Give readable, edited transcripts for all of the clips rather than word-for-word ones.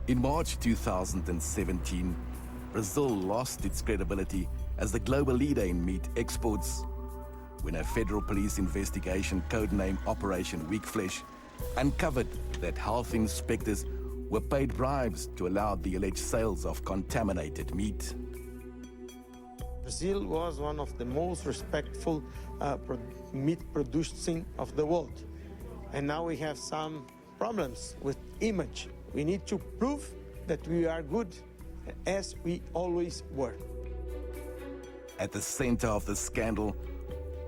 In March 2017, Brazil lost its credibility as the global leader in meat exports when a federal police investigation codenamed Operation Weak Flesh uncovered that health inspectors were paid bribes to allow the alleged sales of contaminated meat. Brazil was one of the most respectful meat producing of the world. And now we have some problems with image. We need to prove that we are good as we always were. At the center of the scandal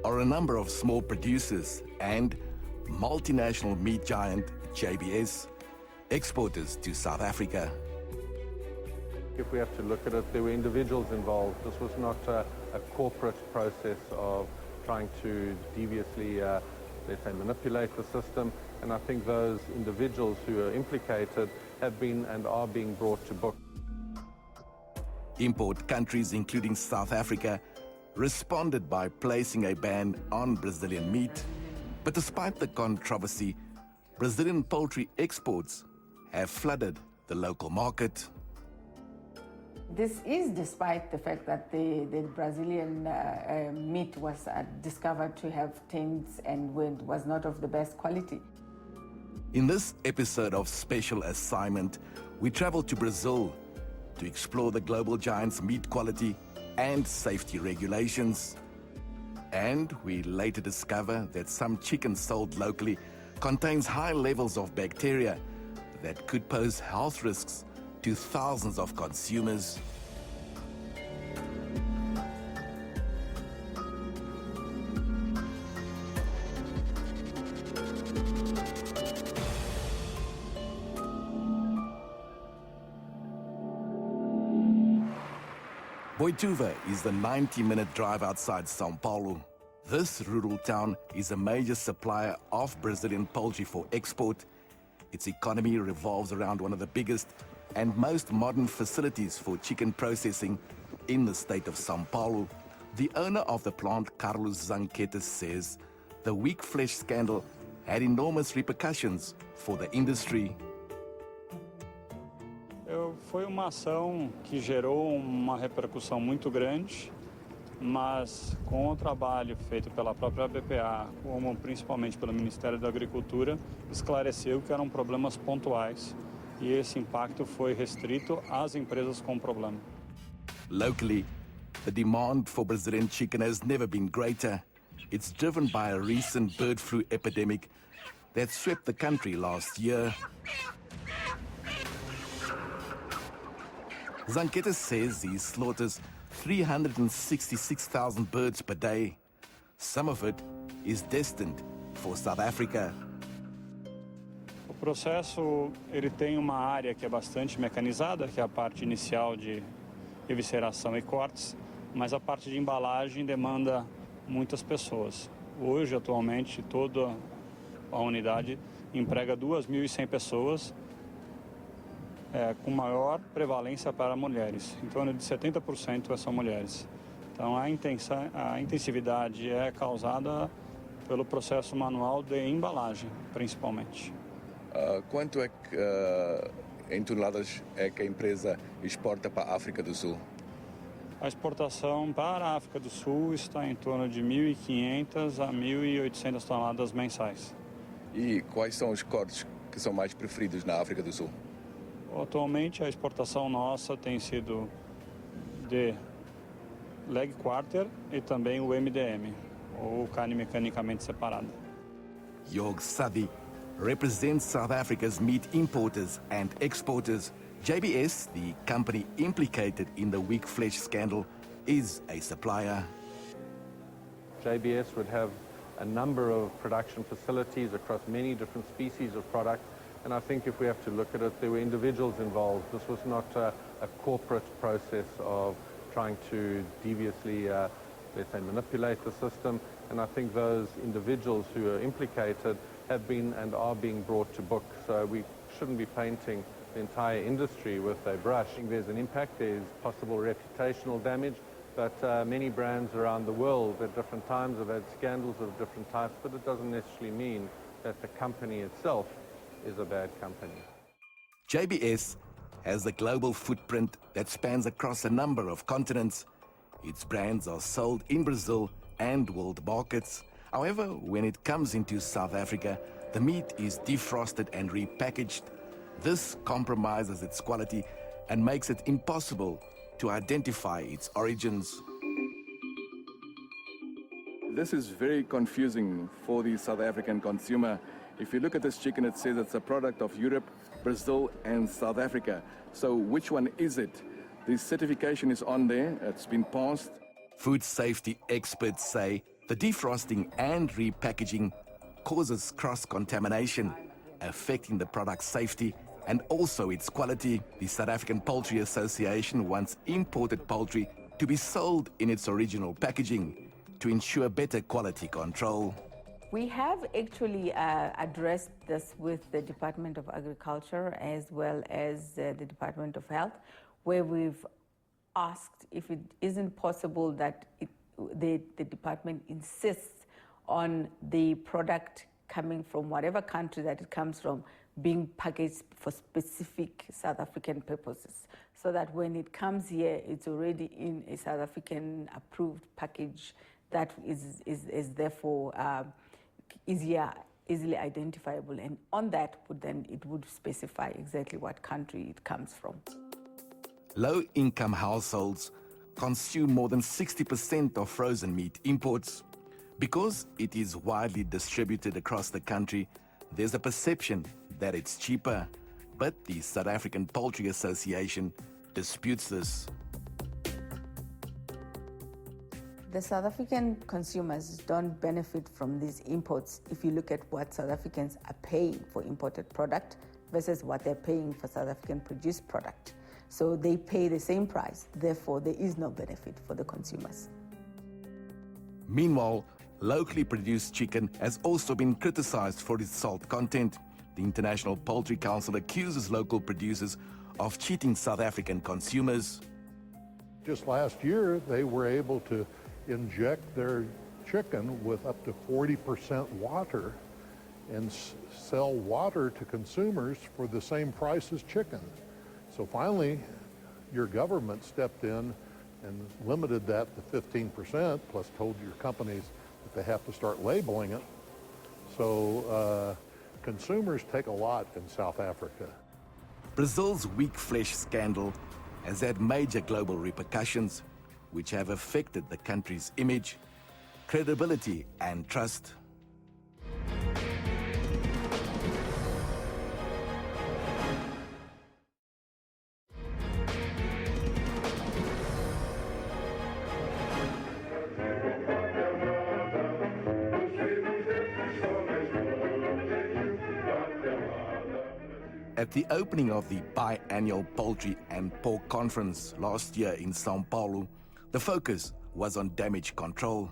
are a number of small producers and multinational meat giant JBS, exporters to South Africa. If we have to look at it, there were individuals involved. This was not a corporate process of trying to deviously, let's say, manipulate the system. And I think those individuals who are implicated have been and are being brought to book. Import countries, including South Africa, responded by placing a ban on Brazilian meat. But despite the controversy, Brazilian poultry exports have flooded the local market. This is despite the fact that the Brazilian meat was discovered to have taints and was not of the best quality. In this episode of Special Assignment, we travel to Brazil to explore the global giant's meat quality and safety regulations. And we later discover that some chicken sold locally contains high levels of bacteria that could pose health risks to thousands of consumers. Boituva is the 90-minute drive outside São Paulo. This rural town is a major supplier of Brazilian poultry for export. Its economy revolves around one of the biggest and most modern facilities for chicken processing in the state of São Paulo. The owner of the plant, Carlos Zanqueta, says the weak flesh scandal had enormous repercussions for the industry. Foi uma ação que gerou uma repercussão muito grande, mas com o trabalho feito pela própria BPA, como principalmente pelo Ministério da Agricultura, esclareceu que eram problemas pontuais e esse impacto foi restrito às empresas com problema. Locally, the demand for Brazilian chicken has never been greater. It's driven by a recent bird flu epidemic that swept the country last year. Zanqueta says he slaughters 366,000 birds per day. Some of it is destined for South Africa. O processo ele tem uma área que é bastante mecanizada, que é a parte inicial de evisceração e cortes, mas a parte de embalagem demanda muitas pessoas. Hoje, atualmente, toda a unidade emprega 2.100 pessoas, com maior prevalência para mulheres. Em torno de 70% são mulheres. Então, a intensividade é causada pelo processo manual de embalagem, principalmente. Quanto é que, em toneladas, é que a empresa exporta para a África do Sul? A exportação para a África do Sul está em torno de 1.500 a 1.800 toneladas mensais. E quais são os cortes que são mais preferidos na África do Sul? Atualmente, a exportação nossa tem sido de leg quarter e também o MDM, ou carne mecanicamente separada. Jorg Sadi represents South Africa's meat importers and exporters. JBS, the company implicated in the weak flesh scandal, is a supplier. JBS would have a number of production facilities across many different species of product. And I think if we have to look at it, there were individuals involved. This was not a corporate process of trying to deviously, let's say, manipulate the system. And I think those individuals who are implicated have been and are being brought to book. So we shouldn't be painting the entire industry with a brush. I think there's an impact, there's possible reputational damage, but many brands around the world at different times have had scandals of different types, but it doesn't necessarily mean that the company itself is a bad company. JBS has a global footprint that spans across a number of continents. Its brands are sold in Brazil and world markets. However, when it comes into South Africa, the meat is defrosted and repackaged. This compromises its quality and makes it impossible to identify its origins. This is very confusing for the South African consumer. If you look at this chicken, it says it's a product of Europe, Brazil, and South Africa. So which one is it? The certification is on there, it's been passed. Food safety experts say the defrosting and repackaging causes cross-contamination, affecting the product's safety and also its quality. The South African Poultry Association wants imported poultry to be sold in its original packaging to ensure better quality control. We have actually addressed this with the Department of Agriculture as well as the Department of Health, where we've asked if it isn't possible that the department insists on the product coming from whatever country that it comes from being packaged for specific South African purposes, so that when it comes here, it's already in a South African approved package that is therefore easily identifiable, and on that it would specify exactly what country it comes from. Low-income households consume more than 60% of frozen meat imports. Because it is widely distributed across the country, there's a perception that it's cheaper, but the South African Poultry Association disputes this. The South African consumers don't benefit from these imports if you look at what South Africans are paying for imported product versus what they're paying for South African produced product. So they pay the same price, therefore there is no benefit for the consumers. Meanwhile, locally produced chicken has also been criticized for its salt content. The International Poultry Council accuses local producers of cheating South African consumers. Just last year, they were able to inject their chicken with up to 40% water and sell water to consumers for the same price as chicken. So finally, your government stepped in and limited that to 15%, plus told your companies that they have to start labeling it. So consumers take a lot in South Africa. Brazil's weak flesh scandal has had major global repercussions, which have affected the country's image, credibility, and trust. At the opening of the biannual Poultry and Pork Conference last year in São Paulo, the focus was on damage control.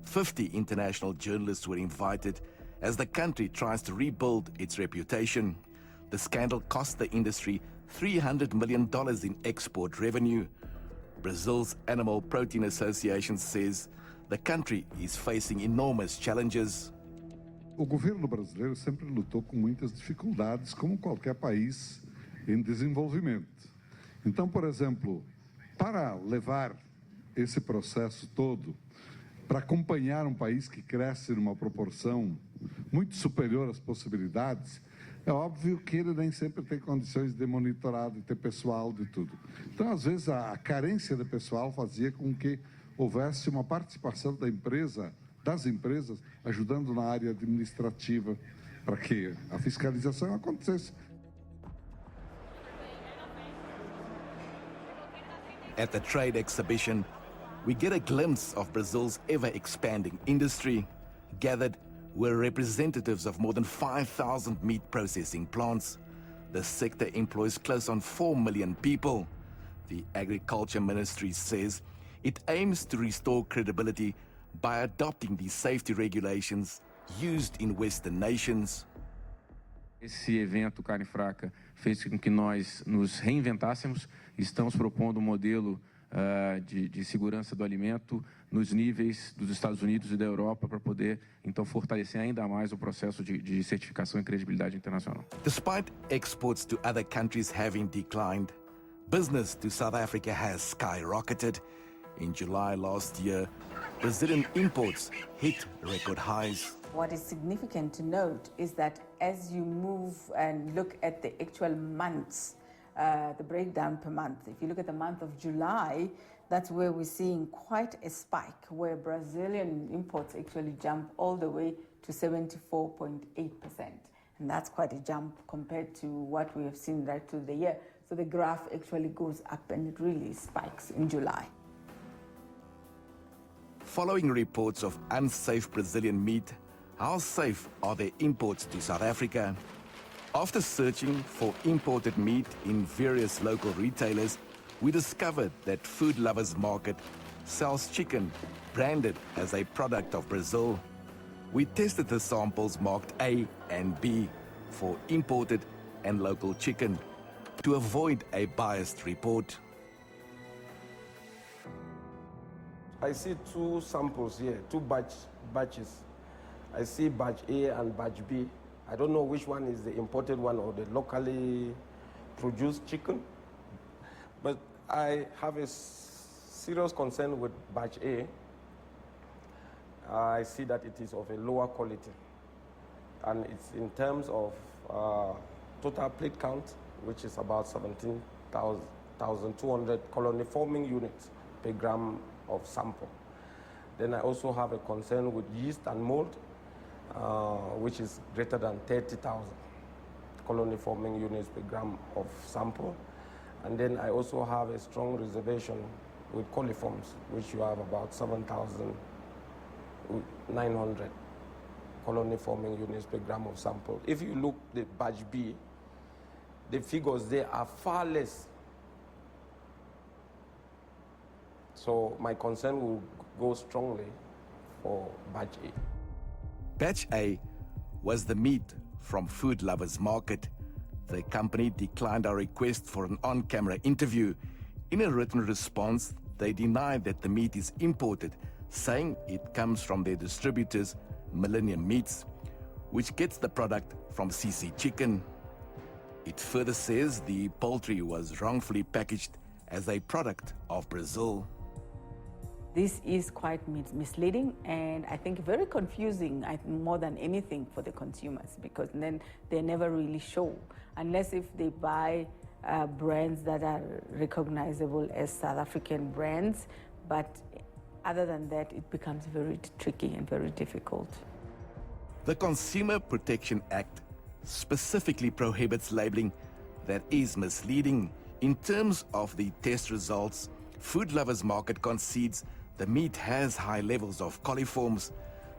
50 international journalists were invited as the country tries to rebuild its reputation. The scandal cost the industry $300 million in export revenue. Brazil's Animal Protein Association says the country is facing enormous challenges. O governo brasileiro sempre lutou com muitas dificuldades, como qualquer país em desenvolvimento. Então, por exemplo, para levar esse processo todo, para acompanhar um país que cresce numa proporção muito superior às possibilidades, é óbvio que ele nem sempre tem condições de monitorar, de ter pessoal, de tudo. Então, às vezes, a carência de pessoal fazia com que houvesse uma participação das empresas, ajudando na área administrativa para que a fiscalização acontecesse. At the trade exhibition, we get a glimpse of Brazil's ever-expanding industry. Gathered were representatives of more than 5,000 meat processing plants. The sector employs close on 4 million people. The Agriculture Ministry says it aims to restore credibility by adopting the safety regulations used in Western nations. Esse evento Carne Fraca fez com que nós nos reinventássemos. Estamos propondo um modelo de segurança do alimento nos níveis dos Estados Unidos e da Europa para poder, então, fortalecer ainda mais o processo de certificação e credibilidade internacional. Despite exports to other countries having declined, business to South Africa has skyrocketed. In July last year, Brazilian imports hit record highs. What is significant to note is that as you move and look at the actual months, the breakdown per month, if you look at the month of July, that's where we're seeing quite a spike, where Brazilian imports actually jump all the way to 74.8%. And that's quite a jump compared to what we have seen right through the year. So the graph actually goes up and it really spikes in July. Following reports of unsafe Brazilian meat, how safe are their imports to South Africa? After searching for imported meat in various local retailers, we discovered that Food Lovers Market sells chicken branded as a product of Brazil. We tested the samples marked A and B for imported and local chicken to avoid a biased report. I see two samples here, two batches. I see batch A and batch B. I don't know which one is the imported one or the locally produced chicken, but I have a serious concern with batch A. I see that it is of a lower quality, and it's in terms of total plate count, which is about 17,200 colony forming units per gram of sample. Then I also have a concern with yeast and mold, which is greater than 30,000 colony forming units per gram of sample. And then I also have a strong reservation with coliforms, which you have about 7,900 colony forming units per gram of sample. If you look at batch B, the figures there are far less. So my concern will go strongly for batch A. Batch A was the meat from Food Lovers Market. The company declined our request for an on-camera interview. In a written response, they denied that the meat is imported, saying it comes from their distributors, Millennium Meats, which gets the product from CC Chicken. It further says the poultry was wrongfully packaged as a product of Brazil. This is quite misleading and I think very confusing more than anything for the consumers, because then they never really show, unless if they buy brands that are recognizable as South African brands. But other than that, it becomes very tricky and very difficult. The Consumer Protection Act specifically prohibits labeling that is misleading. In terms of the test results, Food Lovers Market concedes the meat has high levels of coliforms.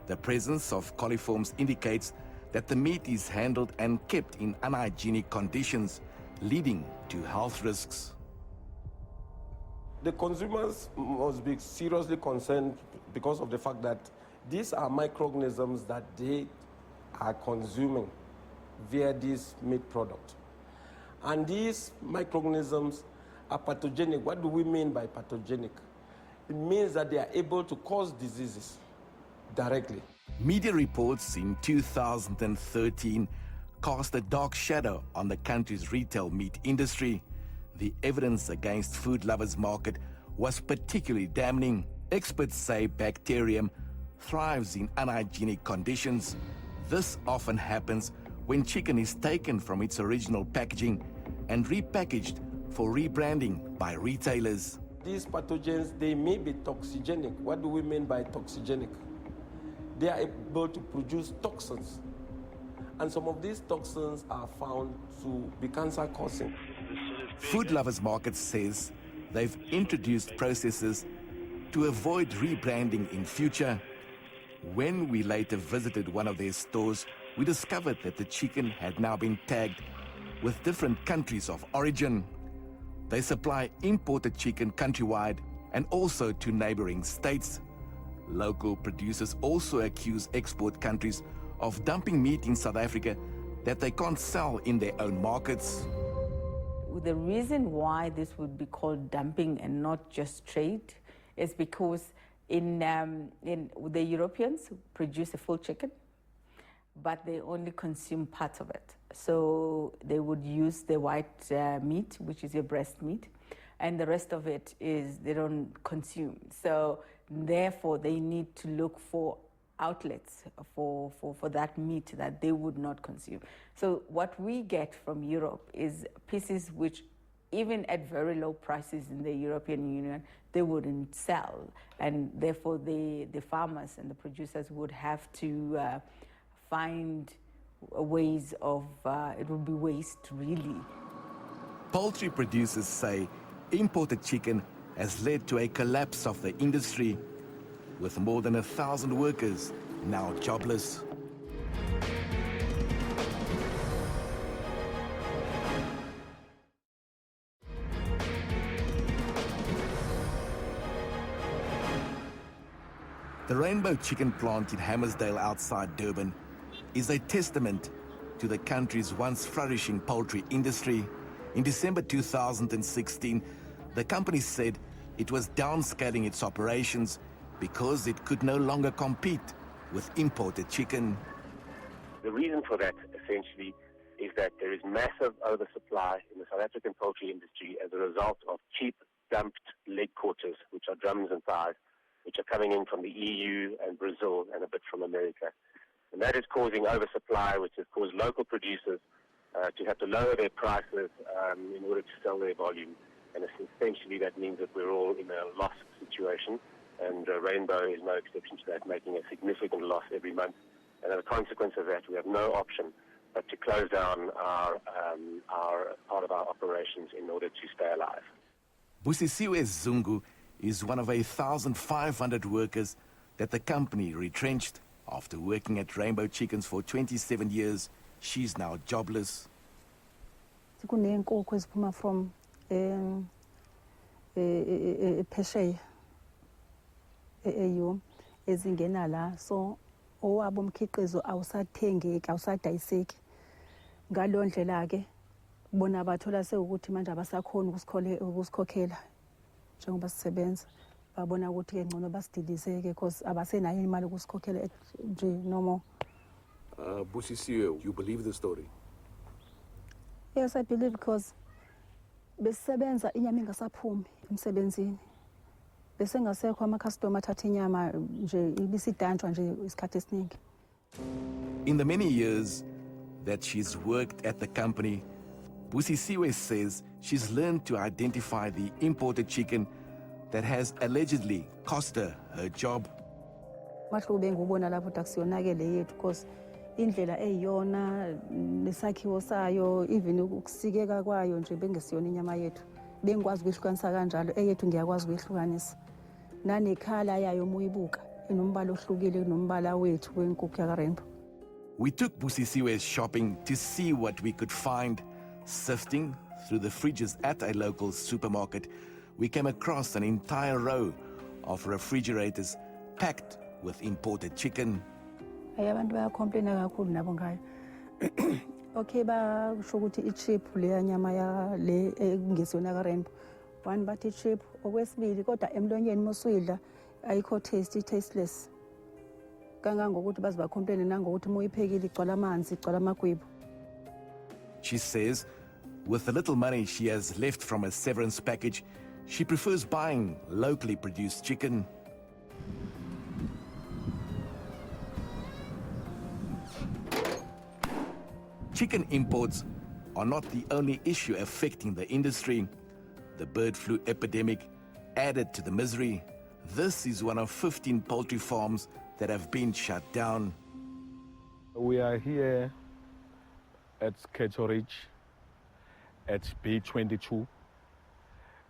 The presence of coliforms indicates that the meat is handled and kept in unhygienic conditions, leading to health risks. The consumers must be seriously concerned because of the fact that these are microorganisms that they are consuming via this meat product. And these microorganisms are pathogenic. What do we mean by pathogenic? It means that they are able to cause diseases directly. Media reports in 2013 cast a dark shadow on the country's retail meat industry. The evidence against Food Lovers Market was particularly damning. Experts say bacterium thrives in unhygienic conditions. This often happens when chicken is taken from its original packaging and repackaged for rebranding by retailers. These pathogens, they may be toxigenic. What do we mean by toxigenic? They are able to produce toxins. And some of these toxins are found to be cancer-causing. Food Lovers Market says they've introduced processes to avoid rebranding in future. When we later visited one of their stores, we discovered that the chicken had now been tagged with different countries of origin. They supply imported chicken countrywide and also to neighboring states. Local producers also accuse export countries of dumping meat in South Africa that they can't sell in their own markets. The reason why this would be called dumping and not just trade is because The Europeans produce a full chicken, but they only consume parts of it. So they would use the white meat, which is your breast meat, and the rest of it is they don't consume. So therefore, they need to look for outlets for that meat that they would not consume. So what we get from Europe is pieces which, even at very low prices in the European Union, they wouldn't sell. And therefore, the farmers and the producers would have to find ways of, it would be waste, really. Poultry producers say imported chicken has led to a collapse of the industry, with more than 1,000 workers now jobless. The Rainbow Chicken plant in Hammersdale outside Durban is a testament to the country's once flourishing poultry industry. In December 2016, the company said it was downscaling its operations because it could no longer compete with imported chicken. The reason for that, essentially, is that there is massive oversupply in the South African poultry industry as a result of cheap, dumped leg quarters, which are drums and thighs, which are coming in from the EU and Brazil and a bit from America. And that is causing oversupply, which has caused local producers to have to lower their prices in order to sell their volume. And essentially that means that we're all in a loss situation, and Rainbow is no exception to that, making a significant loss every month. And as a consequence of that, we have no option but to close down our part of our operations in order to stay alive. Busisiwe Zungu is one of 1,500 workers that the company retrenched. After working at Rainbow Chickens for 27 years, she's now jobless. Kuneenkukhu eziphuma from phesheya e-EU ezingena la, so owabo umkhiqizo awusathengeki, awusadayiseki. Ngaleyo ndlela ke bona bathola sekuthi manje abasakhona ukusikhokhela njengoba sisebenza. Babona ukuthi ke ngcono basidilise ke because abasenayo imali ukusikhokhela nje no more. Busisiwe, you believe the story? Yes, I believe, because besisebenza inyama ingasaphumi emsebenzini. Bese ngasekho ama-customer athatha inyama nje ibisidanjwa nje isikhathi esiningi. In the many years that she's worked at the company, Busisiwe says she's learned to identify the imported chicken that has allegedly cost her job. Mahluko bengubona lapho ukuthi akusiyonake yethu because indlela eyiyona nesakhiwo sayo, even ukusikeka kwayo nje bengesiyona inyama yethu. Bengikwazi ukuyihlukanisa kanjalo, eyethu ngiyakwazi ukuyihlukanisa. Nanekhala yayo muyibuka enombala ohlukile kunombala wethu wenkukhu yakaRainbow. We took Busisiwe shopping to see what we could find. Sifting through the fridges at a local supermarket, we came across an entire row of refrigerators packed with imported chicken. Abantu bayacomplaina kakhulu nabo ngayo. Okay, basho ukuthi i-chip le nyama ya le engesiyona kaRainbow. One bathi chip, okwesibili kodwa emlonyeni mosuyidla ayikho tasteless. Kangangokuthi bazibacomplaina nangokuthi moyiphekile igcwala amanzi, igcwala amagwibu. She says with the little money she has left from a severance package, she prefers buying locally produced chicken. Chicken imports are not the only issue affecting the industry. The bird flu epidemic added to the misery. This is one of 15 poultry farms that have been shut down. We are here at Keto Ridge at B22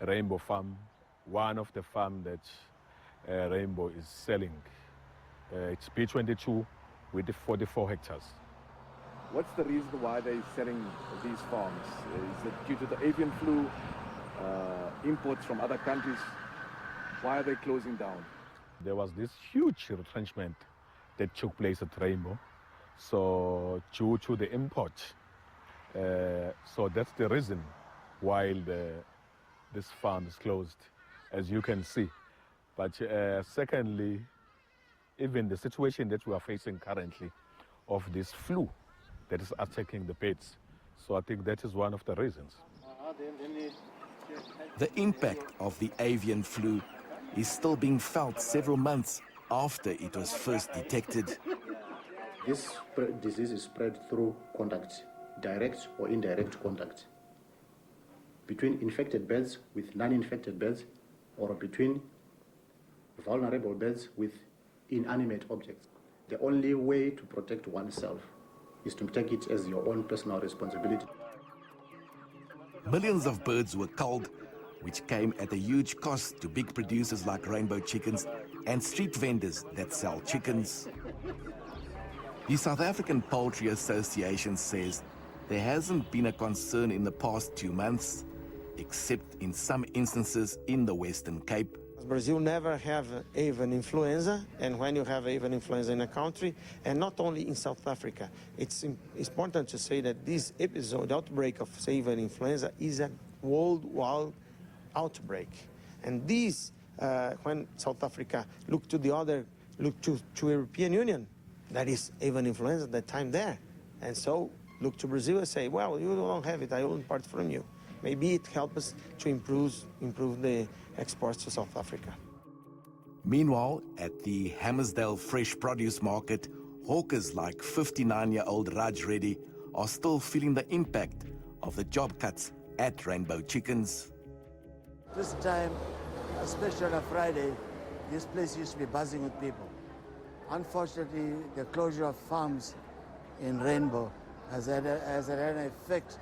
Rainbow Farm, one of the farms that Rainbow is selling. It's B22 with 44 hectares. What's the reason why they're selling these farms? Is it due to the avian flu, imports from other countries? Why are they closing down? There was this huge retrenchment that took place at Rainbow. So due to the import, so that's the reason why this farm is closed. As you can see, But secondly, even the situation that we are facing currently of this flu that is attacking the birds. So I think that is one of the reasons. The impact of the avian flu is still being felt several months after it was first detected. This disease is spread through contact, direct or indirect contact, between infected birds with non-infected birds, or between vulnerable birds with inanimate objects. The only way to protect oneself is to take it as your own personal responsibility. Millions of birds were culled, which came at a huge cost to big producers like Rainbow Chickens and street vendors that sell chickens. The South African Poultry Association says there hasn't been a concern in the past 2 months, except in some instances in the Western Cape. Brazil never have avian influenza, and when you have avian influenza in a country, and not only in South Africa, it's important to say that this episode, outbreak of avian influenza, is a worldwide outbreak. And this, when South Africa looked to European Union, that is avian influenza at that time there, and so look to Brazil and say, well, you don't have it, I will import from you. Maybe it helps us to improve the exports to South Africa. Meanwhile, at the Hammersdale Fresh Produce Market, hawkers like 59-year-old Raj Reddy are still feeling the impact of the job cuts at Rainbow Chickens. This time, especially on a Friday, this place used to be buzzing with people. Unfortunately, the closure of farms in Rainbow has had an effect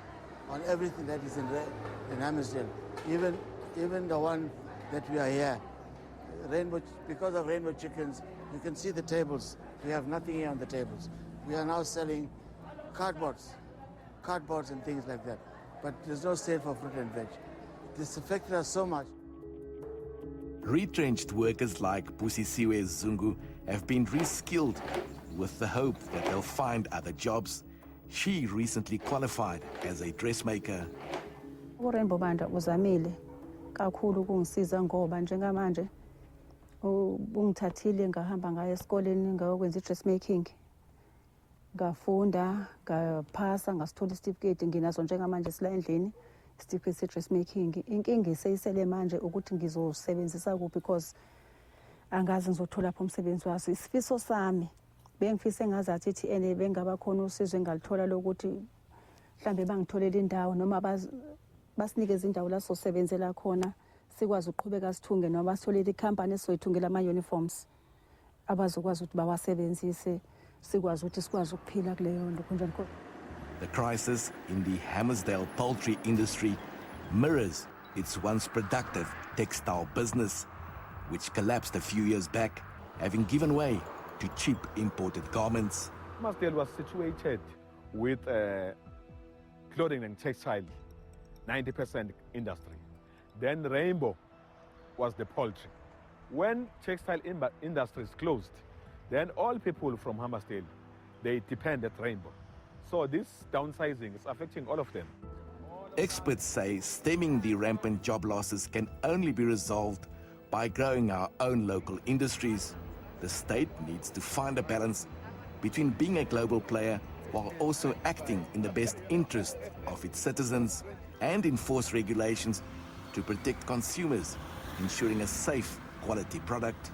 on everything that is in Hammersdale. Even the one that we are here, because of Rainbow Chickens, you can see the tables. We have nothing here on the tables. We are now selling cardboards and things like that. But there's no sale for fruit and veg. This affected us so much. Retrenched workers like Busisiwe Zungu have been reskilled with the hope that they'll find other jobs. She recently qualified as a dressmaker. uRainbow Banda uzamile kakhulu ukungisiza ngoba njengamanje ungithathile ngahamba ngaye esikoleni ngakwenza i-dressmaking, ngafunda, ngaphasa, ngasithola isitifiketi nginazo njengamanje sila endlini isitifiketi se-dressmaking. Inkinga iseyisele manje ukuthi ngizosebenzisa kuphi because angazi ngizothola lapho umsebenzi waso. Isifiso sami bengifise ngazathi ithi ene bengaba khona usizo engalithola lokuthi mhlambe bangitholela indawo noma basinikeza indawo la sosebenzela khona sikwazi ukuqhubeka sithunge noma basitholela ikhampani esoyithungela ama-uniforms abazokwazi ukuthi bawasebenzise sikwazi ukuthi sikwazi ukuphila kuleyo nto kunjani khona. The crisis in the Hammersdale poultry industry mirrors its once productive textile business, which collapsed a few years back, having given way to cheap imported garments. Hammersdale was situated with clothing and textile, 90% industry. Then Rainbow was the poultry. When textile industry is closed, then all people from Hammersdale, they depend at Rainbow. So this downsizing is affecting all of them. Experts say stemming the rampant job losses can only be resolved by growing our own local industries. The state needs to find a balance between being a global player while also acting in the best interest of its citizens and enforce regulations to protect consumers, ensuring a safe, quality product.